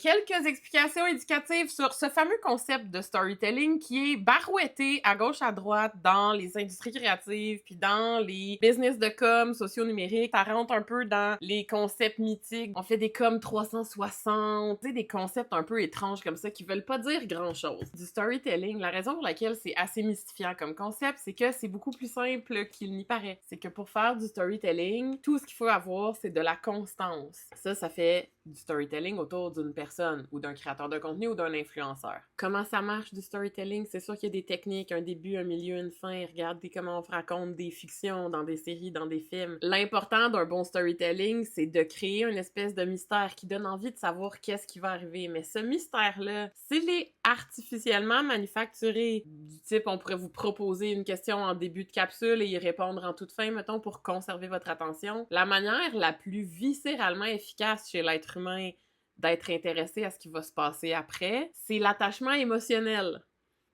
quelques explications éducatives sur ce fameux concept de storytelling qui est barouetté à gauche à droite dans les industries créatives puis dans les business de com socio-numériques. Ça rentre un peu dans les concepts mythiques. On fait des com 360, tu sais, des concepts un peu étranges comme ça qui veulent pas dire grand-chose. Du storytelling, la raison pour laquelle c'est assez mystifiant comme concept, c'est que c'est beaucoup plus simple qu'il n'y paraît. C'est que pour faire du storytelling, tout ce qu'il faut avoir, c'est de la constance. Ça fait du storytelling autour d'une personne ou d'un créateur de contenu ou d'un influenceur. Comment ça marche du storytelling? C'est sûr qu'il y a des techniques, un début, un milieu, une fin. Regardez comment on raconte des fictions dans des séries, dans des films. L'important d'un bon storytelling, c'est de créer une espèce de mystère qui donne envie de savoir qu'est-ce qui va arriver. Mais ce mystère-là, s'il est artificiellement manufacturé, du type on pourrait vous proposer une question en début de capsule et y répondre en toute fin, mettons, pour conserver votre attention, la manière la plus viscéralement efficace chez l'être humain d'être intéressé à ce qui va se passer après, c'est l'attachement émotionnel.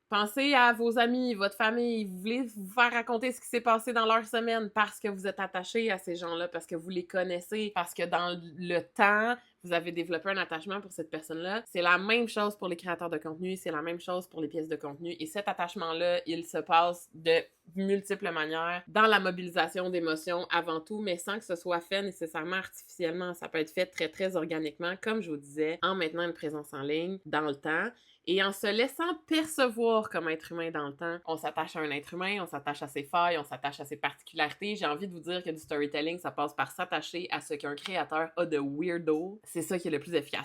Pensez à vos amis, votre famille, vous voulez vous faire raconter ce qui s'est passé dans leur semaine parce que vous êtes attaché à ces gens-là, parce que vous les connaissez, parce que dans le temps, vous avez développé un attachement pour cette personne-là. C'est la même chose pour les créateurs de contenu, c'est la même chose pour les pièces de contenu. Et cet attachement-là, il se passe de multiples manières dans la mobilisation d'émotions avant tout, mais sans que ce soit fait nécessairement artificiellement. Ça peut être fait très, très organiquement, comme je vous disais, en maintenant une présence en ligne dans le temps. Et en se laissant percevoir comme être humain dans le temps, on s'attache à un être humain, on s'attache à ses failles, on s'attache à ses particularités. J'ai envie de vous dire que du storytelling, ça passe par s'attacher à ce qu'un créateur a de weirdo. C'est ça qui est le plus efficace.